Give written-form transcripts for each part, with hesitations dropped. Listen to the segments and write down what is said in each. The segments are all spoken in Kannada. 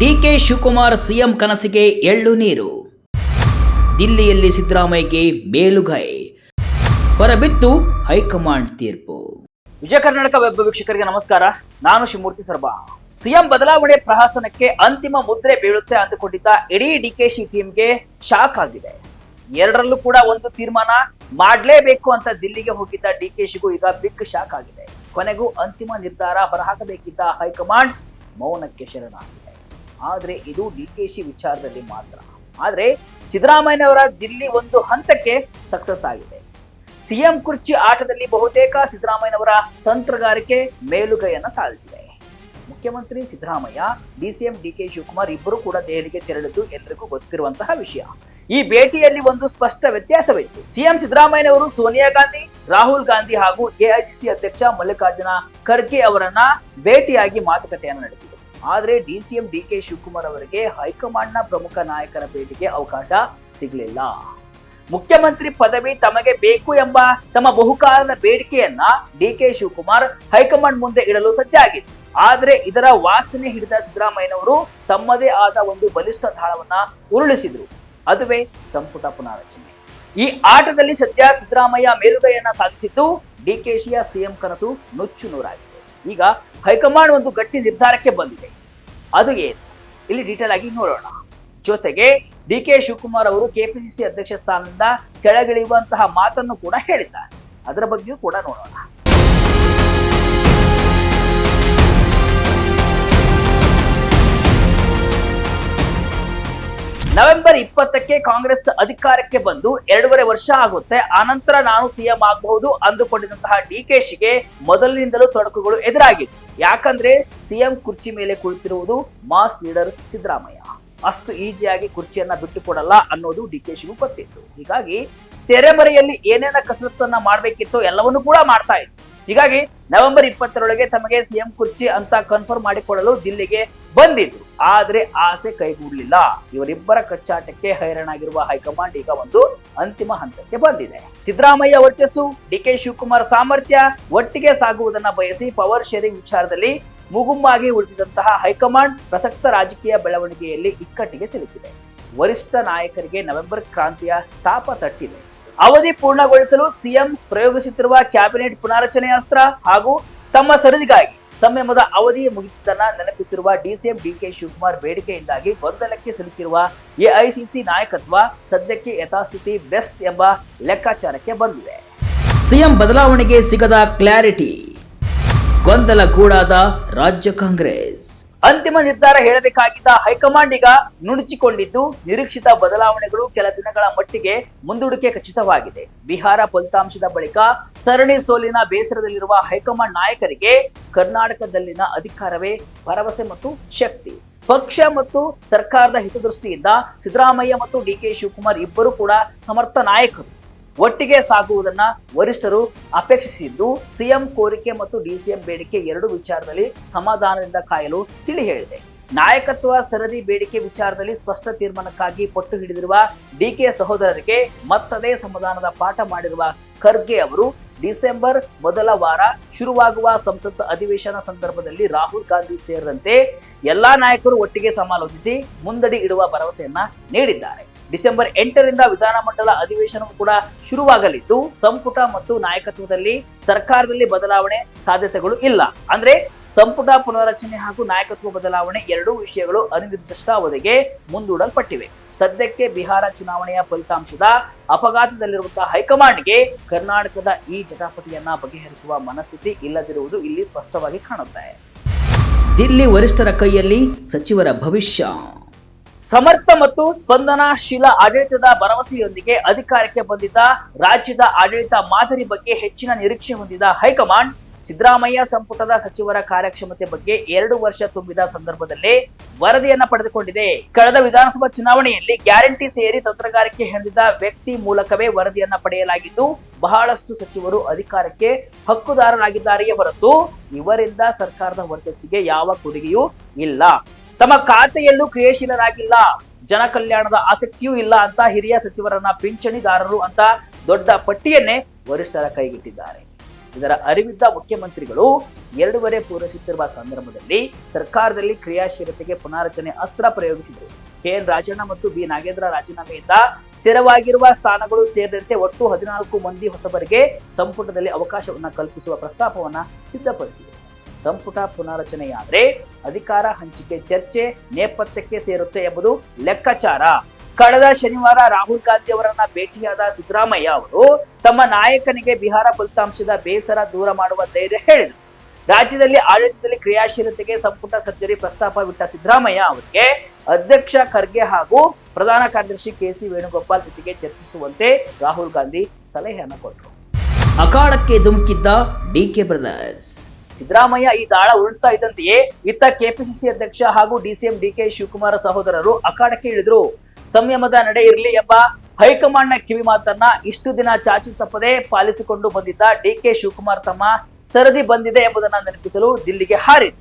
ಡಿಕೆ ಶಿವಕುಮಾರ್ ಸಿಎಂ ಕನಸಿಗೆ ಎಳ್ಳು ನೀರು. ದಿಲ್ಲಿಯಲ್ಲಿ ಸಿದ್ದರಾಮಯ್ಯಗೆ ಮೇಲುಗೈ, ಹೊರಬಿತ್ತು ಹೈಕಮಾಂಡ್ ತೀರ್ಪು. ವಿಜಯ ಕರ್ನಾಟಕ ವೆಬ್ ವೀಕ್ಷಕರಿಗೆ ನಮಸ್ಕಾರ. ನಾನು ಶಿವಮೂರ್ತಿ ಸರ್ಬಾ. ಸಿಎಂ ಬದಲಾವಣೆ ಪ್ರಹಸನಕ್ಕೆ ಅಂತಿಮ ಮುದ್ರೆ ಬೀಳುತ್ತೆ ಅಂದುಕೊಂಡಿದ್ದ ಇಡೀ ಡಿಕೆಶಿ ಟೀಮ್ಗೆ ಶಾಕ್ ಆಗಿದೆ. ಎರಡರಲ್ಲೂ ಕೂಡ ಒಂದು ತೀರ್ಮಾನ ಮಾಡಲೇಬೇಕು ಅಂತ ದಿಲ್ಲಿಗೆ ಹೋಗಿದ್ದ ಡಿಕೆಶಿಗೂ ಈಗ ಬಿಗ್ ಶಾಕ್ ಆಗಿದೆ. ಕೊನೆಗೂ ಅಂತಿಮ ನಿರ್ಧಾರ ಹೊರಹಾಕಬೇಕಿದ್ದ ಹೈಕಮಾಂಡ್ ಮೌನಕ್ಕೆ ಶರಣಾಗಿದೆ. ಆದ್ರೆ ಇದು ಡಿಕೆಶಿ ವಿಚಾರದಲ್ಲಿ ಮಾತ್ರ. ಆದ್ರೆ ಸಿದ್ದರಾಮಯ್ಯನವರ ದಿಲ್ಲಿ ಒಂದು ಹಂತಕ್ಕೆ ಸಕ್ಸಸ್ ಆಗಿದೆ. ಸಿಎಂ ಕುರ್ಚಿ ಆಟದಲ್ಲಿ ಬಹುತೇಕ ಸಿದ್ದರಾಮಯ್ಯನವರ ತಂತ್ರಗಾರಿಕೆ ಮೇಲುಗೈಯನ್ನ ಸಾಧಿಸಿದೆ. ಮುಖ್ಯಮಂತ್ರಿ ಸಿದ್ದರಾಮಯ್ಯ, ಡಿಸಿಎಂ ಡಿಕೆ ಶಿವಕುಮಾರ್ ಇಬ್ಬರು ಕೂಡ ದೆಹಲಿಗೆ ತೆರಳಿದ್ದು ಎಲ್ಲರಿಗೂ ಗೊತ್ತಿರುವಂತಹ ವಿಷಯ. ಈ ಭೇಟಿಯಲ್ಲಿ ಒಂದು ಸ್ಪಷ್ಟ ವ್ಯತ್ಯಾಸವಿತ್ತು. ಸಿಎಂ ಸಿದ್ದರಾಮಯ್ಯನವರು ಸೋನಿಯಾ ಗಾಂಧಿ, ರಾಹುಲ್ ಗಾಂಧಿ ಹಾಗೂ ಎಐಸಿಸಿ ಅಧ್ಯಕ್ಷ ಮಲ್ಲಿಕಾರ್ಜುನ ಖರ್ಗೆ ಅವರನ್ನ ಭೇಟಿಯಾಗಿ ಮಾತುಕತೆಯನ್ನು ನಡೆಸಿದರು. ಆದ್ರೆ ಡಿಸಿಎಂ ಡಿಕೆ ಶಿವಕುಮಾರ್ ಅವರಿಗೆ ಹೈಕಮಾಂಡ್ನ ಪ್ರಮುಖ ನಾಯಕರ ಭೇಟಿಗೆ ಅವಕಾಶ ಸಿಗಲಿಲ್ಲ. ಮುಖ್ಯಮಂತ್ರಿ ಪದವಿ ತಮಗೆ ಬೇಕು ಎಂಬ ತಮ್ಮ ಬಹುಕಾಲದ ಬೇಡಿಕೆಯನ್ನ ಡಿಕೆ ಶಿವಕುಮಾರ್ ಹೈಕಮಾಂಡ್ ಮುಂದೆ ಇಡಲು ಸಜ್ಜಾಗಿತ್ತು. ಆದ್ರೆ ಇದರ ವಾಸನೆ ಹಿಡಿದ ಸಿದ್ದರಾಮಯ್ಯನವರು ತಮ್ಮದೇ ಆದ ಒಂದು ಬಲಿಷ್ಠ ದಾಳವನ್ನ ಉರುಳಿಸಿದ್ರು. ಅದುವೇ ಸಂಪುಟ ಪುನಾರಚನೆ. ಈ ಆಟದಲ್ಲಿ ಸದ್ಯ ಸಿದ್ದರಾಮಯ್ಯ ಮೇಲುಗೈಯನ್ನ ಸಾಧಿಸಿದ್ದು ಡಿಕೆಶಿಯ ಸಿಎಂ ಕನಸು ನುಚ್ಚು ನೂರಾಗಿದೆ. ಈಗ ಹೈಕಮಾಂಡ್ ಒಂದು ಗಟ್ಟಿ ನಿರ್ಧಾರಕ್ಕೆ ಬಂದಿದೆ. ಅದು ಏನು, ಇಲ್ಲಿ ಡೀಟೇಲ್ ಆಗಿ ನೋಡೋಣ. ಜೊತೆಗೆ ಡಿಕೆ ಶಿವಕುಮಾರ್ ಅವರು ಕೆಪಿಸಿಸಿ ಅಧ್ಯಕ್ಷ ಸ್ಥಾನದಿಂದ ಕೆಳಗಿಳಿಯುವಂತಹ ಮಾತನ್ನು ಕೂಡ ಹೇಳಿದ್ದಾರೆ. ಅದರ ಬಗ್ಗೆಯೂ ಕೂಡ ನೋಡೋಣ. ನವೆಂಬರ್ 20ಕ್ಕೆ ಕಾಂಗ್ರೆಸ್ ಅಧಿಕಾರಕ್ಕೆ ಬಂದು 2.5 ವರ್ಷ ಆಗುತ್ತೆ. ಆನಂತರ ನಾನು ಸಿಎಂ ಆಗಬಹುದು ಅಂದುಕೊಂಡಿದ್ದಂತಹ ಡಿಕೆಶಿಗೆ ಮೊದಲಿನಿಂದಲೂ ತೊಡಕುಗಳು ಎದುರಾಗಿತ್ತು. ಯಾಕಂದ್ರೆ ಸಿಎಂ ಕುರ್ಚಿ ಮೇಲೆ ಕುಳಿತಿರುವುದು ಮಾಸ್ ಲೀಡರ್ ಸಿದ್ದರಾಮಯ್ಯ. ಅಷ್ಟು ಈಸಿಯಾಗಿ ಕುರ್ಚಿಯನ್ನ ಬಿಟ್ಟುಕೊಡಲ್ಲ ಅನ್ನೋದು ಡಿಕೆಶಿಗೂ ಗೊತ್ತಿತ್ತು. ಹೀಗಾಗಿ ತೆರೆಮರೆಯಲ್ಲಿ ಏನೇನ ಕಸರತ್ತನ್ನ ಮಾಡ್ಬೇಕಿತ್ತು ಎಲ್ಲವನ್ನೂ ಕೂಡ ಮಾಡ್ತಾ ಇತ್ತು. ಹೀಗಾಗಿ ನವೆಂಬರ್ 20ರೊಳಗೆ ತಮಗೆ ಸಿಎಂ ಕುರ್ಚಿ ಅಂತ ಕನ್ಫರ್ಮ್ ಮಾಡಿಕೊಳ್ಳಲು ದಿಲ್ಲಿಗೆ ಬಂದಿದ್ರು. ಆದ್ರೆ ಆಸೆ ಕೈಗೂಡಲಿಲ್ಲ. ಇವರಿಬ್ಬರ ಕಚ್ಚಾಟಕ್ಕೆ ಹೈರಾಣಾಗಿರುವ ಹೈಕಮಾಂಡ್ ಈಗ ಒಂದು ಅಂತಿಮ ಹಂತಕ್ಕೆ ಬಂದಿದೆ. ಸಿದ್ದರಾಮಯ್ಯ ವರ್ಚಸ್ಸು, ಡಿಕೆ ಶಿವಕುಮಾರ್ ಸಾಮರ್ಥ್ಯ ಒಟ್ಟಿಗೆ ಸಾಗುವುದನ್ನ ಬಯಸಿ ಪವರ್ ಶೇರಿಂಗ್ ವಿಚಾರದಲ್ಲಿ ಮುಗುಮ್ಮಾಗಿ ಉಳಿದಿದ್ದಂತಹ ಹೈಕಮಾಂಡ್ ಪ್ರಸಕ್ತ ರಾಜಕೀಯ ಬೆಳವಣಿಗೆಯಲ್ಲಿ ಇಕ್ಕಟ್ಟಿಗೆ ಸಿಲುಕಿದೆ. ವರಿಷ್ಠ ನಾಯಕರಿಗೆ ನವೆಂಬರ್ ಕ್ರಾಂತಿಯ ತಾಪ ತಟ್ಟಿದೆ. ಅವಧಿ ಪೂರ್ಣಗೊಳಿಸಲು ಸಿಎಂ ಪ್ರಯೋಗಿಸುತ್ತಿರುವ ಕ್ಯಾಬಿನೆಟ್ ಪುನಾರಚನೆ ಅಸ್ತ್ರ ಹಾಗೂ ತಮ್ಮ ಸರದಿಗಾಗಿ ಸಂಯಮದ ಅವಧಿ ಮುಗಿದುದನ್ನ ನೆನಪಿಸಿರುವ ಡಿಸಿಎಂ ಡಿಕೆ ಶಿವಕುಮಾರ್ ಬೇಡಿಕೆಯಿಂದಾಗಿ ಗೊಂದಲಕ್ಕೆ ಸಿಲುಕಿರುವ ಎಐಸಿಸಿ ನಾಯಕತ್ವ ಸದ್ಯಕ್ಕೆ ಯಥಾಸ್ಥಿತಿ ಬೆಸ್ಟ್ ಎಂಬ ಲೆಕ್ಕಾಚಾರಕ್ಕೆ ಬಂದಿದೆ. ಸಿಎಂ ಬದಲಾವಣೆಗೆ ಸಿಗದ ಕ್ಲಾರಿಟಿ, ಗೊಂದಲ ಕೂಡಾದ ರಾಜ್ಯ ಕಾಂಗ್ರೆಸ್. ಅಂತಿಮ ನಿರ್ಧಾರ ಹೇಳಬೇಕಾಗಿದ್ದ ಹೈಕಮಾಂಡ್ ಈಗ ನುಣುಚಿಕೊಂಡಿದ್ದು ನಿರೀಕ್ಷಿತ ಬದಲಾವಣೆಗಳು ಕೆಲ ದಿನಗಳ ಮಟ್ಟಿಗೆ ಮುಂದೂಡಿಕೆ ಖಚಿತವಾಗಿದೆ. ಬಿಹಾರ ಫಲಿತಾಂಶದ ಬಳಿಕ ಸರಣಿ ಸೋಲಿನ ಬೇಸರದಲ್ಲಿರುವ ಹೈಕಮಾಂಡ್ ನಾಯಕರಿಗೆ ಕರ್ನಾಟಕದಲ್ಲಿನ ಅಧಿಕಾರವೇ ಭರವಸೆ ಮತ್ತು ಶಕ್ತಿ. ಪಕ್ಷ ಮತ್ತು ಸರ್ಕಾರದ ಹಿತದೃಷ್ಟಿಯಿಂದ ಸಿದ್ದರಾಮಯ್ಯ ಮತ್ತು ಡಿಕೆ ಶಿವಕುಮಾರ್ ಇಬ್ಬರು ಕೂಡ ಸಮರ್ಥ ನಾಯಕರು. ಒಟ್ಟಿಗೆ ಸಾಗುವುದನ್ನ ವರಿಷ್ಠರು ಅಪೇಕ್ಷಿಸಿದ್ದು ಸಿಎಂ ಕೋರಿಕೆ ಮತ್ತು ಡಿಸಿಎಂ ಬೇಡಿಕೆ ಎರಡು ವಿಚಾರದಲ್ಲಿ ಸಮಾಧಾನದಿಂದ ಕಾಯಲು ತಿಳಿ ಹೇಳಿದೆ. ನಾಯಕತ್ವ ಸರದಿ ಬೇಡಿಕೆ ವಿಚಾರದಲ್ಲಿ ಸ್ಪಷ್ಟ ತೀರ್ಮಾನಕ್ಕಾಗಿ ಪಟ್ಟು ಹಿಡಿದಿರುವ ಡಿಕೆ ಸಹೋದರರಿಗೆ ಮತ್ತದೇ ಸಮಾಧಾನದ ಪಾಠ ಮಾಡಿರುವ ಖರ್ಗೆ ಅವರು ಡಿಸೆಂಬರ್ ಮೊದಲ ವಾರ ಶುರುವಾಗುವ ಸಂಸತ್ ಅಧಿವೇಶನ ಸಂದರ್ಭದಲ್ಲಿ ರಾಹುಲ್ ಗಾಂಧಿ ಸೇರಿದಂತೆ ಎಲ್ಲಾ ನಾಯಕರು ಒಟ್ಟಿಗೆ ಸಮಾಲೋಚಿಸಿ ಮುಂದಡಿ ಇಡುವ ಭರವಸೆಯನ್ನ ನೀಡಿದ್ದಾರೆ. ಡಿಸೆಂಬರ್ 8ರಿಂದ ವಿಧಾನಮಂಡಲ ಅಧಿವೇಶನವೂ ಕೂಡ ಶುರುವಾಗಲಿದ್ದು ಸಂಪುಟ ಮತ್ತು ನಾಯಕತ್ವದಲ್ಲಿ ಸರ್ಕಾರದಲ್ಲಿ ಬದಲಾವಣೆ ಸಾಧ್ಯತೆಗಳು ಇಲ್ಲ. ಅಂದ್ರೆ ಸಂಪುಟ ಪುನರ್ರಚನೆ ಹಾಗೂ ನಾಯಕತ್ವ ಬದಲಾವಣೆ ಎರಡೂ ವಿಷಯಗಳು ಅನಿರ್ದಿಷ್ಟ ಅವಧಿಗೆ ಮುಂದೂಡಲ್ಪಟ್ಟಿವೆ. ಸದ್ಯಕ್ಕೆ ಬಿಹಾರ ಚುನಾವಣೆಯ ಫಲಿತಾಂಶದ ಅಪಘಾತದಲ್ಲಿರುವಂತಹ ಹೈಕಮಾಂಡ್ಗೆ ಕರ್ನಾಟಕದ ಈ ಜಟಾಪಟಿಯನ್ನ ಬಗೆಹರಿಸುವ ಮನಸ್ಥಿತಿ ಇಲ್ಲದಿರುವುದು ಇಲ್ಲಿ ಸ್ಪಷ್ಟವಾಗಿ ಕಾಣುತ್ತೆ. ದಿಲ್ಲಿ ವರಿಷ್ಠರ ಕೈಯಲ್ಲಿ ಸಚಿವರ ಭವಿಷ್ಯ. ಸಮರ್ಥ ಮತ್ತು ಸ್ಪಂದನಾಶೀಲ ಆಡಳಿತದ ಭರವಸೆಯೊಂದಿಗೆ ಅಧಿಕಾರಕ್ಕೆ ಬಂದಿದ್ದ ರಾಜ್ಯದ ಆಡಳಿತ ಮಾದರಿ ಬಗ್ಗೆ ಹೆಚ್ಚಿನ ನಿರೀಕ್ಷೆ ಹೊಂದಿದ ಹೈಕಮಾಂಡ್ ಸಿದ್ದರಾಮಯ್ಯ ಸಂಪುಟದ ಸಚಿವರ ಕಾರ್ಯಕ್ಷಮತೆ ಬಗ್ಗೆ 2 ವರ್ಷ ತುಂಬಿದ ಸಂದರ್ಭದಲ್ಲೇ ವರದಿಯನ್ನ ಪಡೆದುಕೊಂಡಿದೆ. ಕಳೆದ ವಿಧಾನಸಭಾ ಚುನಾವಣೆಯಲ್ಲಿ ಗ್ಯಾರಂಟಿ ಸೇರಿ ತಂತ್ರಗಾರಿಕೆ ಹೊಂದಿದ ವ್ಯಕ್ತಿ ಮೂಲಕವೇ ವರದಿಯನ್ನ ಪಡೆಯಲಾಗಿದ್ದು ಬಹಳಷ್ಟು ಸಚಿವರು ಅಧಿಕಾರಕ್ಕೆ ಹಕ್ಕುದಾರರಾಗಿದ್ದಾರೆಯೇ ಹೊರತು ಇವರಿಂದ ಸರ್ಕಾರದ ವರ್ಚಸ್ಸಿಗೆ ಯಾವ ಕೊಡುಗೆಯೂ ಇಲ್ಲ. ತಮ್ಮ ಖಾತೆಯಲ್ಲೂ ಕ್ರಿಯಾಶೀಲರಾಗಿಲ್ಲ, ಜನ ಕಲ್ಯಾಣದ ಆಸಕ್ತಿಯೂ ಇಲ್ಲ ಅಂತ ಹಿರಿಯ ಸಚಿವರನ್ನ ಪಿಂಚಣಿದಾರರು ಅಂತ ದೊಡ್ಡ ಪಟ್ಟಿಯನ್ನೇ ವರಿಷ್ಠರ ಕೈಗಿಟ್ಟಿದ್ದಾರೆ. ಇದರ ಅರಿವಿದ್ದ ಮುಖ್ಯಮಂತ್ರಿಗಳು 2.5 ಪೂರೈಸುತ್ತಿರುವ ಸಂದರ್ಭದಲ್ಲಿ ಸರ್ಕಾರದಲ್ಲಿ ಕ್ರಿಯಾಶೀಲತೆಗೆ ಪುನಾರಚನೆ ಅಸ್ತ್ರ ಪ್ರಯೋಗಿಸಿದರು. KN ರಾಜಣ್ಣ ಮತ್ತು ಬಿ ನಾಗೇಂದ್ರ ರಾಜೀನಾಮೆಯಿಂದ ತೆರವಾಗಿರುವ ಸ್ಥಾನಗಳು ಸೇರಿದಂತೆ ಒಟ್ಟು 14 ಮಂದಿ ಹೊಸಬರಿಗೆ ಸಂಪುಟದಲ್ಲಿ ಅವಕಾಶವನ್ನ ಕಲ್ಪಿಸುವ ಪ್ರಸ್ತಾಪವನ್ನ ಸಿದ್ಧಪಡಿಸಿದೆ. ಸಂಪುಟ ಪುನಾರಚನೆಯಾದ್ರೆ ಅಧಿಕಾರ ಹಂಚಿಕೆ ಚರ್ಚೆ ನೇಪಥ್ಯಕ್ಕೆ ಸೇರುತ್ತೆ ಎಂಬುದು ಲೆಕ್ಕಾಚಾರ. ಕಳೆದ ಶನಿವಾರ ರಾಹುಲ್ ಗಾಂಧಿ ಅವರನ್ನ ಭೇಟಿಯಾದ ಸಿದ್ದರಾಮಯ್ಯ ಅವರು ತಮ್ಮ ನಾಯಕನಿಗೆ ಬಿಹಾರ ಫಲಿತಾಂಶದ ಬೇಸರ ದೂರ ಮಾಡುವ ಧೈರ್ಯ ಹೇಳಿದರು. ರಾಜ್ಯದಲ್ಲಿ ಆಡಳಿತದಲ್ಲಿ ಕ್ರಿಯಾಶೀಲತೆಗೆ ಸಂಪುಟ ಸರ್ಜರಿ ಪ್ರಸ್ತಾಪವಿಟ್ಟ ಸಿದ್ದರಾಮಯ್ಯ ಅವರಿಗೆ ಅಧ್ಯಕ್ಷ ಖರ್ಗೆ ಹಾಗೂ ಪ್ರಧಾನ ಕಾರ್ಯದರ್ಶಿ KC ವೇಣುಗೋಪಾಲ್ ಜೊತೆಗೆ ಚರ್ಚಿಸುವಂತೆ ರಾಹುಲ್ ಗಾಂಧಿ ಸಲಹೆಯನ್ನು ಕೊಟ್ಟರು. ಅಖಾಡಕ್ಕೆ ಧುಮುಕಿದ್ದ DK ಬ್ರದರ್ಸ್. ಸಿದ್ದರಾಮಯ್ಯ ಈ ದಾಳ ಉಳಿಸ್ತಾ ಇದ್ದಂತೆಯೇ ಇತ್ತ ಕೆಪಿಸಿಸಿ ಅಧ್ಯಕ್ಷ ಹಾಗೂ DCM DK ಶಿವಕುಮಾರ್ ಸಹೋದರರು ಅಖಾಡಕ್ಕೆ ಇಳಿದ್ರು. ಸಂಯಮದ ನಡೆ ಇರಲಿ ಎಂಬ ಹೈಕಮಾಂಡ್ನ ಕಿವಿ ಮಾತನ್ನ ಇಷ್ಟು ದಿನ ಚಾಚು ತಪ್ಪದೆ ಪಾಲಿಸಿಕೊಂಡು ಬಂದಿದ್ದ DK ಶಿವಕುಮಾರ್ ತಮ್ಮ ಸರದಿ ಬಂದಿದೆ ಎಂಬುದನ್ನ ನೆನಪಿಸಲು ದಿಲ್ಲಿಗೆ ಹಾರಿದ್ರು.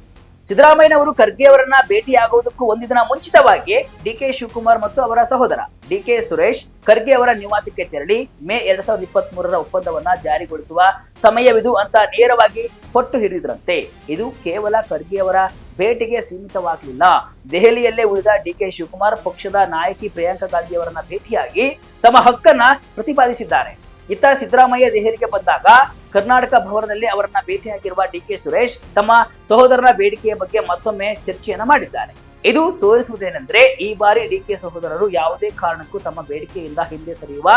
ಸಿದ್ದರಾಮಯ್ಯನವರು ಖರ್ಗೆ ಅವರನ್ನ ಭೇಟಿಯಾಗುವುದಕ್ಕೂ ಒಂದು ದಿನ ಮುಂಚಿತವಾಗಿ DK ಶಿವಕುಮಾರ್ ಮತ್ತು ಅವರ ಸಹೋದರ DK ಸುರೇಶ್ ಖರ್ಗೆ ಅವರ ನಿವಾಸಕ್ಕೆ ತೆರಳಿ ಮೇ 2023ರ ಒಪ್ಪಂದವನ್ನ ಜಾರಿಗೊಳಿಸುವ ಸಮಯವಿದು ಅಂತ ನೇರವಾಗಿ ಪಟ್ಟು ಹಿಡಿದ್ರಂತೆ. ಇದು ಕೇವಲ ಖರ್ಗೆ ಅವರ ಭೇಟಿಗೆ ಸೀಮಿತವಾಗಲಿಲ್ಲ. ದೆಹಲಿಯಲ್ಲೇ ಉಳಿದ DK ಶಿವಕುಮಾರ್ ಪಕ್ಷದ ನಾಯಕಿ ಪ್ರಿಯಾಂಕಾ ಗಾಂಧಿ ಅವರನ್ನ ಭೇಟಿಯಾಗಿ ತಮ್ಮ ಹಕ್ಕನ್ನ ಪ್ರತಿಪಾದಿಸಿದ್ದಾರೆ. ಇತ್ತ ಸಿದ್ದರಾಮಯ್ಯ ದೆಹಲಿಗೆ ಬಂದಾಗ ಕರ್ನಾಟಕ ಭವನದಲ್ಲಿ ಅವರನ್ನ ಭೇಟಿಯಾಗಿರುವ DK ಸುರೇಶ್ ತಮ್ಮ ಸಹೋದರನ ಬೇಡಿಕೆಯ ಬಗ್ಗೆ ಮತ್ತೊಮ್ಮೆ ಚರ್ಚೆಯನ್ನ ಮಾಡಿದ್ದಾರೆ. ಇದು ತೋರಿಸುವುದೇನೆಂದ್ರೆ ಈ ಬಾರಿ DK ಸಹೋದರರು ಯಾವುದೇ ಕಾರಣಕ್ಕೂ ತಮ್ಮ ಬೇಡಿಕೆಯಿಂದ ಹಿಂದೆ ಸರಿಯುವ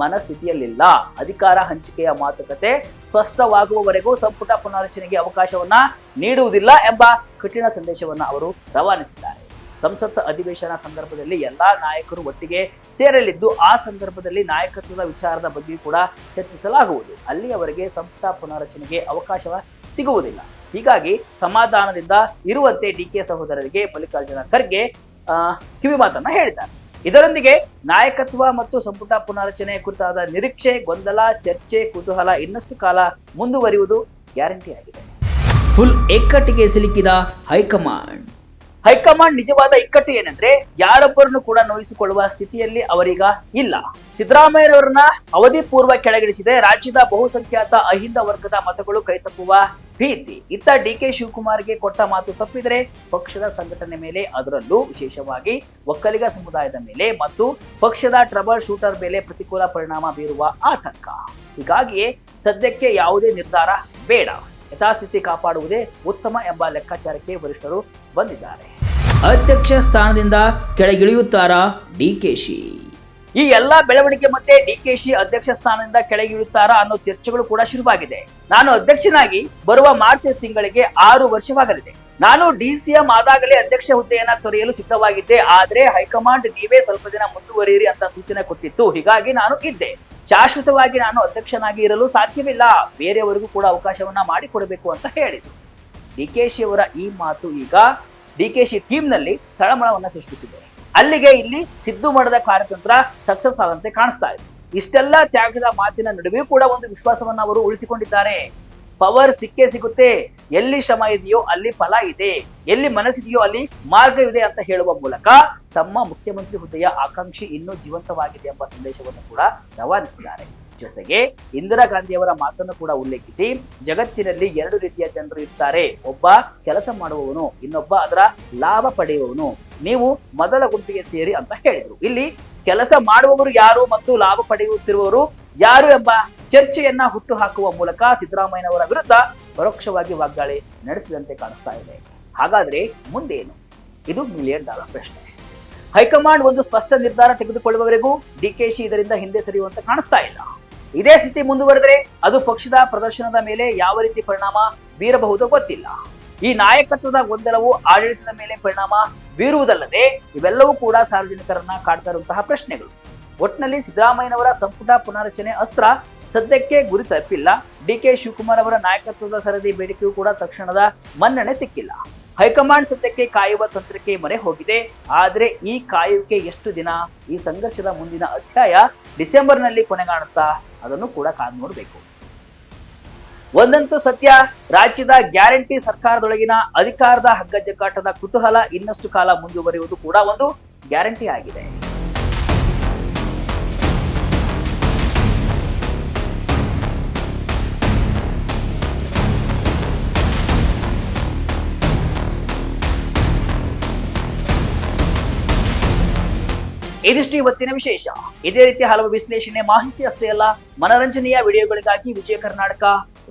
ಮನಸ್ಥಿತಿಯಲ್ಲಿಲ್ಲ. ಅಧಿಕಾರ ಹಂಚಿಕೆಯ ಮಾತುಕತೆ ಸ್ಪಷ್ಟವಾಗುವವರೆಗೂ ಸಂಪುಟ ಪುನಾರಚನೆಗೆ ಅವಕಾಶವನ್ನ ನೀಡುವುದಿಲ್ಲ ಎಂಬ ಕಠಿಣ ಸಂದೇಶವನ್ನ ಅವರು ರವಾನಿಸಿದ್ದಾರೆ. ಸಂಸತ್ ಅಧಿವೇಶನ ಸಂದರ್ಭದಲ್ಲಿ ಎಲ್ಲಾ ನಾಯಕರು ಒಟ್ಟಿಗೆ ಸೇರಲಿದ್ದು ಆ ಸಂದರ್ಭದಲ್ಲಿ ನಾಯಕತ್ವದ ವಿಚಾರದ ಬಗ್ಗೆ ಕೂಡ ಚರ್ಚಿಸಲಾಗುವುದು. ಅಲ್ಲಿಯವರೆಗೆ ಸಂಪುಟ ಪುನಾರಚನೆಗೆ ಅವಕಾಶ ಸಿಗುವುದಿಲ್ಲ. ಹೀಗಾಗಿ ಸಮಾಧಾನದಿಂದ ಇರುವಂತೆ DK ಸಹೋದರರಿಗೆ ಮಲ್ಲಿಕಾರ್ಜುನ ಖರ್ಗೆ ಕಿವಿ ಮಾತನ್ನ ಹೇಳಿದ್ದಾರೆ. ಇದರೊಂದಿಗೆ ನಾಯಕತ್ವ ಮತ್ತು ಸಂಪುಟ ಪುನಾರಚನೆ ಕುರಿತಾದ ನಿರೀಕ್ಷೆ, ಗೊಂದಲ, ಚರ್ಚೆ, ಕುತೂಹಲ ಇನ್ನಷ್ಟು ಕಾಲ ಮುಂದುವರಿಯುವುದು ಗ್ಯಾರಂಟಿ ಆಗಿದೆ. ಫುಲ್ ಇಕ್ಕಟ್ಟಿಗೆ ಸಿಲುಕಿದ ಹೈಕಮಾಂಡ್ ನಿಜವಾದ ಇಕ್ಕಟ್ಟು ಏನಂದ್ರೆ ಯಾರೊಬ್ಬರನ್ನು ಕೂಡ ನೋಯಿಸಿಕೊಳ್ಳುವ ಸ್ಥಿತಿಯಲ್ಲಿ ಅವರೀಗ ಇಲ್ಲ. ಸಿದ್ದರಾಮಯ್ಯನವರನ್ನ ಅವಧಿ ಪೂರ್ವ ಕೆಳಗಿಳಿಸಿದೆ. ರಾಜ್ಯದ ಬಹುಸಂಖ್ಯಾತ ಅಹಿಂದ ವರ್ಗದ ಮತಗಳು ಕೈತಪ್ಪುವ ಭೀತಿ. ಇತ್ತ DK ಶಿವಕುಮಾರ್ಗೆ ಕೊಟ್ಟ ಮಾತು ತಪ್ಪಿದರೆ ಪಕ್ಷದ ಸಂಘಟನೆ ಮೇಲೆ, ಅದರಲ್ಲೂ ವಿಶೇಷವಾಗಿ ಒಕ್ಕಲಿಗ ಸಮುದಾಯದ ಮೇಲೆ ಮತ್ತು ಪಕ್ಷದ ಟ್ರಬಲ್ ಶೂಟರ್ ಮೇಲೆ ಪ್ರತಿಕೂಲ ಪರಿಣಾಮ ಬೀರುವ ಆತಂಕ. ಹೀಗಾಗಿಯೇ ಸದ್ಯಕ್ಕೆ ಯಾವುದೇ ನಿರ್ಧಾರ ಬೇಡ, ಯಥಾಸ್ಥಿತಿ ಕಾಪಾಡುವುದೇ ಉತ್ತಮ ಎಂಬ ಲೆಕ್ಕಾಚಾರಕ್ಕೆ ವರಿಷ್ಠರು ಬಂದಿದ್ದಾರೆ. ಅಧ್ಯಕ್ಷ ಸ್ಥಾನದಿಂದ ಕೆಳಗಿಳಿಯುತ್ತಾರಾ DKಶಿ? ಈ ಎಲ್ಲಾ ಬೆಳವಣಿಗೆ ಮಧ್ಯೆ DKಶಿ ಅಧ್ಯಕ್ಷ ಸ್ಥಾನದಿಂದ ಕೆಳಗಿಳಿಯುತ್ತಾರಾ ಅನ್ನೋ ಚರ್ಚೆಗಳು ಕೂಡ ಶುರುವಾಗಿದೆ. ನಾನು ಅಧ್ಯಕ್ಷನಾಗಿ ಬರುವ ಮಾರ್ಚ್ ತಿಂಗಳಿಗೆ 6 ವರ್ಷವಾಗಲಿದೆ. ನಾನು DCM ಆದಾಗಲೇ ಅಧ್ಯಕ್ಷ ಹುದ್ದೆಯನ್ನ ತೊರೆಯಲು ಸಿದ್ಧವಾಗಿದ್ದೆ. ಆದ್ರೆ ಹೈಕಮಾಂಡ್ ನೀವೇ ಸ್ವಲ್ಪ ದಿನ ಮುಂದುವರಿಯಿರಿ ಅಂತ ಸೂಚನೆ ಕೊಟ್ಟಿತ್ತು. ಹೀಗಾಗಿ ನಾನು ಇದ್ದೆ. ಶಾಶ್ವತವಾಗಿ ನಾನು ಅಧ್ಯಕ್ಷನಾಗಿ ಇರಲು ಸಾಧ್ಯವಿಲ್ಲ, ಬೇರೆಯವರಿಗೂ ಕೂಡ ಅವಕಾಶವನ್ನ ಮಾಡಿಕೊಡಬೇಕು ಅಂತ ಹೇಳಿದ್ರು. DKಶಿ ಅವರ ಈ ಮಾತು ಈಗ DKಶಿ ಟೀಮ್ ನಲ್ಲಿ ತಳಮಳವನ್ನ ಸೃಷ್ಟಿಸಿದೆ. ಅಲ್ಲಿಗೆ ಇಲ್ಲಿ ಸಿದ್ದು ಮಾಡದ ಕಾರ್ಯತಂತ್ರ ಸಕ್ಸಸ್ ಆದಂತೆ ಕಾಣಿಸ್ತಾ ಇದೆ. ಇಷ್ಟೆಲ್ಲ ತ್ಯಾಗದ ಮಾತಿನ ನಡುವೆಯೂ ಕೂಡ ಒಂದು ವಿಶ್ವಾಸವನ್ನ ಅವರು ಉಳಿಸಿಕೊಂಡಿದ್ದಾರೆ. ಪವರ್ ಸಿಕ್ಕೇ ಸಿಗುತ್ತೆ, ಎಲ್ಲಿ ಶ್ರಮ ಇದೆಯೋ ಅಲ್ಲಿ ಫಲ ಇದೆ, ಎಲ್ಲಿ ಮನಸ್ಸಿದೆಯೋ ಅಲ್ಲಿ ಮಾರ್ಗವಿದೆ ಅಂತ ಹೇಳುವ ಮೂಲಕ ತಮ್ಮ ಮುಖ್ಯಮಂತ್ರಿ ಹುದ್ದೆಯ ಆಕಾಂಕ್ಷಿ ಇನ್ನೂ ಜೀವಂತವಾಗಿದೆ ಎಂಬ ಸಂದೇಶವನ್ನು ಕೂಡ ರವಾನಿಸಿದ್ದಾರೆ. ಜೊತೆಗೆ ಇಂದಿರಾ ಗಾಂಧಿಯವರ ಮಾತನ್ನು ಕೂಡ ಉಲ್ಲೇಖಿಸಿ, ಜಗತ್ತಿನಲ್ಲಿ 2 ರೀತಿಯ ಜನರು ಇರ್ತಾರೆ, ಒಬ್ಬ ಕೆಲಸ ಮಾಡುವವನು, ಇನ್ನೊಬ್ಬ ಅದರ ಲಾಭ ಪಡೆಯುವವನು, ನೀವು ಮೊದಲ ಗುಂಪಿಗೆ ಸೇರಿ ಅಂತ ಹೇಳಿದ್ರು. ಇಲ್ಲಿ ಕೆಲಸ ಮಾಡುವವರು ಯಾರು ಮತ್ತು ಲಾಭ ಪಡೆಯುತ್ತಿರುವವರು ಯಾರು ಎಂಬ ಚರ್ಚೆಯನ್ನ ಹುಟ್ಟು ಹಾಕುವ ಮೂಲಕ ಸಿದ್ದರಾಮಯ್ಯನವರ ವಿರುದ್ಧ ಪರೋಕ್ಷವಾಗಿ ವಾಗ್ದಾಳಿ ನಡೆಸಿದಂತೆ ಕಾಣಿಸ್ತಾ ಇದೆ. ಹಾಗಾದ್ರೆ ಮುಂದೇನು? ಇದು $1 ಮಿಲಿಯನ್ ಪ್ರಶ್ನೆ. ಹೈಕಮಾಂಡ್ ಒಂದು ಸ್ಪಷ್ಟ ನಿರ್ಧಾರ ತೆಗೆದುಕೊಳ್ಳುವವರೆಗೂ DKಶಿ ಇದರಿಂದ ಹಿಂದೆ ಸರಿಯುವಂತ ಕಾಣಿಸ್ತಾ ಇಲ್ಲ. ಇದೇ ಸ್ಥಿತಿ ಮುಂದುವರೆದರೆ ಅದು ಪಕ್ಷದ ಪ್ರದರ್ಶನದ ಮೇಲೆ ಯಾವ ರೀತಿ ಪರಿಣಾಮ ಬೀರಬಹುದೋ ಗೊತ್ತಿಲ್ಲ. ಈ ನಾಯಕತ್ವದ ಗೊಂದಲವು ಆಡಳಿತದ ಮೇಲೆ ಪರಿಣಾಮ ಬೀರುವುದಲ್ಲದೆ ಇವೆಲ್ಲವೂ ಕೂಡ ಸಾರ್ವಜನಿಕರನ್ನ ಕಾಡ್ತಾ ಇರುವಂತಹ ಪ್ರಶ್ನೆಗಳು. ಒಟ್ಟಿನಲ್ಲಿ ಸಿದ್ದರಾಮಯ್ಯನವರ ಸಂಪುಟ ಪುನಾರಚನೆ ಅಸ್ತ್ರ ಸದ್ಯಕ್ಕೆ ಗುರಿ ತಪ್ಪಿಲ್ಲ. DK ಶಿವಕುಮಾರ್ ಅವರ ನಾಯಕತ್ವದ ಸರದಿ ಬೇಡಿಕೆಯೂ ಕೂಡ ತಕ್ಷಣದ ಮನ್ನಣೆ ಸಿಕ್ಕಿಲ್ಲ. ಹೈಕಮಾಂಡ್ ಸದ್ಯಕ್ಕೆ ಕಾಯುವ ತಂತ್ರಕ್ಕೆ ಮೊರೆ ಹೋಗಿದೆ. ಆದ್ರೆ ಈ ಕಾಯುವಿಕೆ ಎಷ್ಟು ದಿನ? ಈ ಸಂಘರ್ಷದ ಮುಂದಿನ ಅಧ್ಯಾಯ ಡಿಸೆಂಬರ್ನಲ್ಲಿ ಕೊನೆಗಾಣುತ್ತಾ? ಅದನ್ನು ಕೂಡ ಕಾದು ನೋಡಬೇಕು. ಒಂದಂತೂ ಸತ್ಯ, ರಾಜ್ಯದ ಗ್ಯಾರಂಟಿ ಸರ್ಕಾರದೊಳಗಿನ ಅಧಿಕಾರದ ಹಗ್ಗಜಗ್ಗಾಟದ ಕುತೂಹಲ ಇನ್ನಷ್ಟು ಕಾಲ ಮುಂದುವರಿಯುವುದು ಕೂಡ ಒಂದು ಗ್ಯಾರಂಟಿ ಆಗಿದೆ. ಇದಿಷ್ಟು ಇವತ್ತಿನ ವಿಶೇಷ. ಇದೇ ರೀತಿ ಹಲವು ವಿಶ್ಲೇಷಣೆ, ಮಾಹಿತಿ ಅಷ್ಟೇ ಅಲ್ಲ, ಮನರಂಜನೆಯ ವಿಡಿಯೋಗಳಿಗಾಗಿ ವಿಜಯ ಕರ್ನಾಟಕ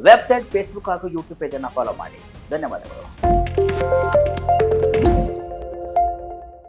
ವೆಬ್ಸೈಟ್, ಫೇಸ್ಬುಕ್ ಹಾಗೂ ಯೂಟ್ಯೂಬ್ ಪೇಜ್ ಅನ್ನು ಫಾಲೋ ಮಾಡಿ. ಧನ್ಯವಾದಗಳು.